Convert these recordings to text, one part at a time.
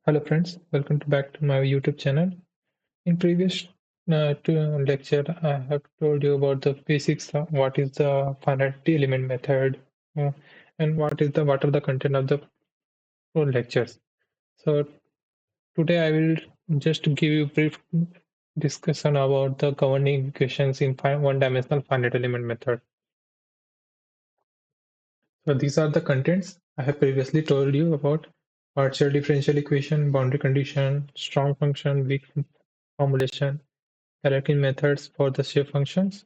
Hello friends, welcome back to my YouTube channel. In previous lecture, I have told you about the basics of what is the finite element method uh, and what are the content of the lectures. So today I will just give you a brief discussion about the governing equations in one-dimensional finite element method. So these are the contents I have previously told you about: partial differential equation, boundary condition, strong function, weak formulation, hierarchy methods for the shape functions,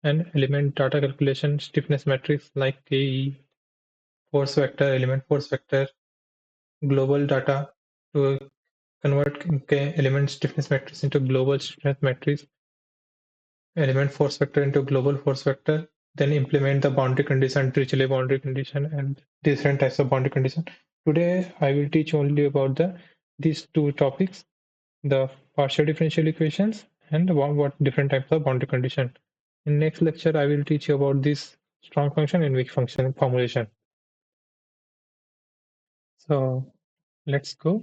and element data calculation stiffness metrics like KE, force vector, element force vector, global data to convert element stiffness matrix into global stiffness matrix, element force vector into global force vector, then implement the boundary condition, Dirichlet boundary condition, and different types of boundary condition. Today, I will teach only about these two topics: the partial differential equations and what different types of boundary condition. In next lecture, I will teach you about this strong function and weak function formulation. So let's go.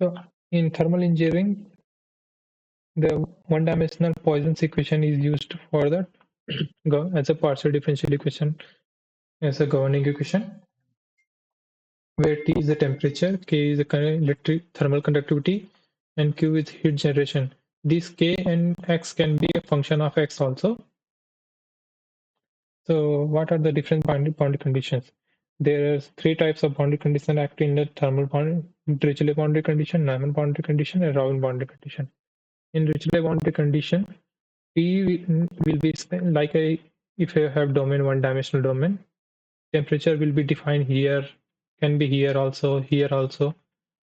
So in thermal engineering, the one-dimensional Poisson's equation is used for that as a partial differential equation as a governing equation, where T is the temperature, K is the electric thermal conductivity, and Q is heat generation. This K and X can be a function of X also. So what are the different boundary conditions? There are three types of boundary condition acting in the thermal boundary: Dirichlet boundary condition, Neumann boundary condition, and Robin boundary condition. In Dirichlet boundary condition, P will be like if you have domain, one-dimensional domain, temperature will be defined here, can be here also.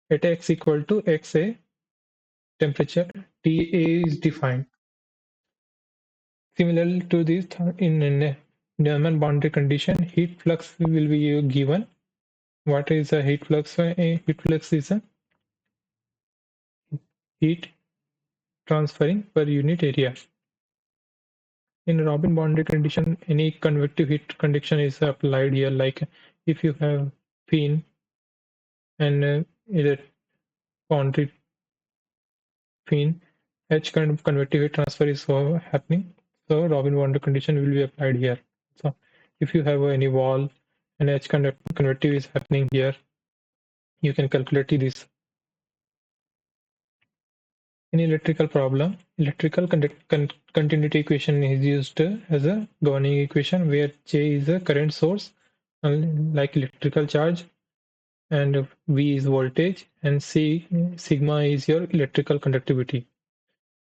At x equal to xa, temperature TA is defined. Similar to this, in Neumann boundary condition, heat flux will be given. What is a heat flux? Heat flux is a heat transferring per unit area. In Robin boundary condition, any convective heat condition is applied here. Like if you have FEM and boundary FEM, H kind of convective heat transfer is happening. So Robin boundary condition will be applied here. So if you have any wall and H convective is happening here, you can calculate this. In electrical problem, electrical continuity equation is used as a governing equation, where J is a current source, like electrical charge, and V is voltage, and sigma is your electrical conductivity.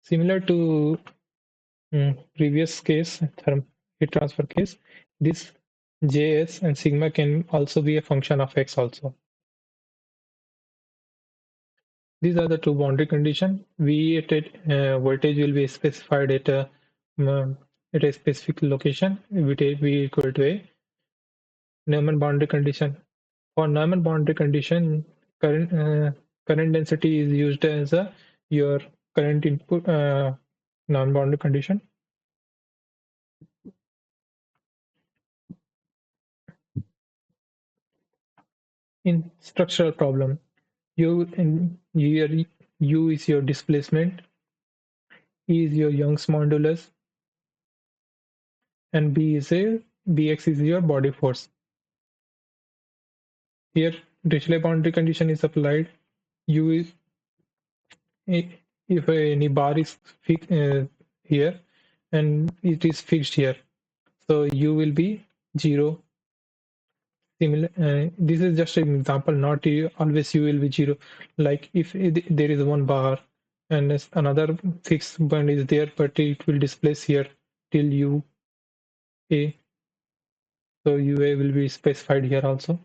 Similar to previous case, heat transfer case, this Js and sigma can also be a function of X also. These are the two boundary conditions. V voltage will be specified at a specific location. V equal to a Neumann boundary condition. For Neumann boundary condition, current density is used as your current input non-boundary condition. In structural problem, U is your displacement, E is your Young's modulus, and Bx is your body force. Here, Dirichlet boundary condition is applied. U is if any bar is here and it is fixed here, so U will be 0. Similar, this is just an example, not always U will be 0. Like if there is one bar and another fixed band is there, but it will displace here till UA. So UA will be specified here also.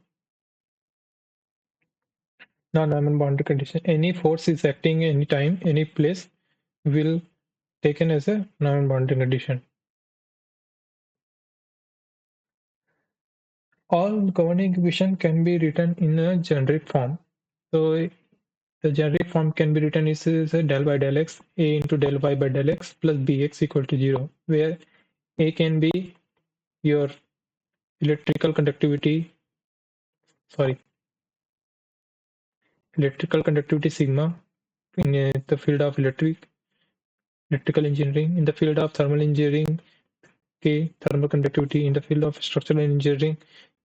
Non-Neumann boundary condition. Any force is acting anytime, any place will taken as a Neumann boundary condition. All governing equation can be written in a generic form. So the generic form can be written is a del by del x, a into del y by del x plus bx equal to 0, where a can be your electrical conductivity, sorry, electrical conductivity sigma in the field of electrical engineering. In the field of thermal engineering, K, thermal conductivity. In the field of structural engineering,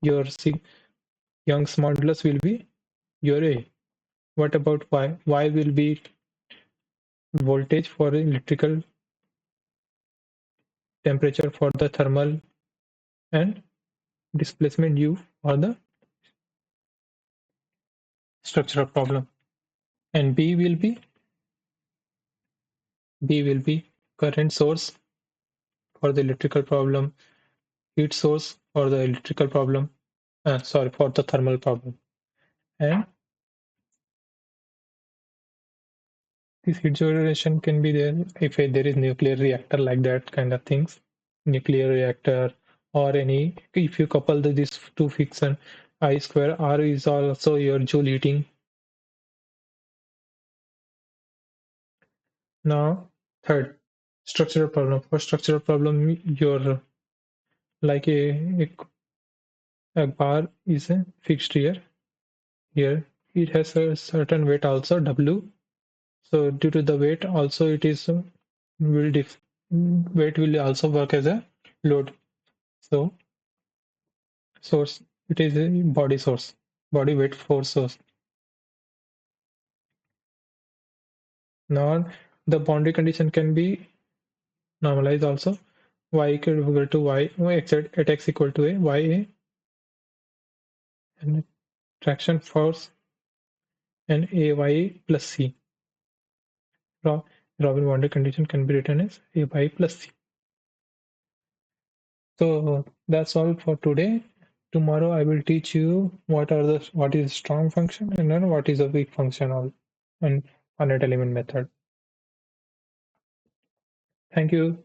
your Young's modulus will be your A. What about Y? Y will be voltage for electrical, temperature for the thermal, and displacement U for the structural problem. And B will be current source for the electrical problem, heat source for the electrical problem, for the thermal problem. And this heat generation can be there if there is nuclear reactor, like that kind of things, nuclear reactor, or any, if you couple these two fiction, I square R is also your joule heating. Now third, structural problem. For structural problem, your like a bar is fixed here. Here it has a certain weight also, W. So due to the weight also it is will weight will also work as a load. So source, it is a body source, body weight force source. Now the boundary condition can be normalized also. Y equal to y, at x equal to a, y a, and traction force and ay plus c. Robin boundary condition can be written as ay plus c. So that's all for today. Tomorrow I will teach you what is strong function and then what is a weak function, all and finite element method. Thank you.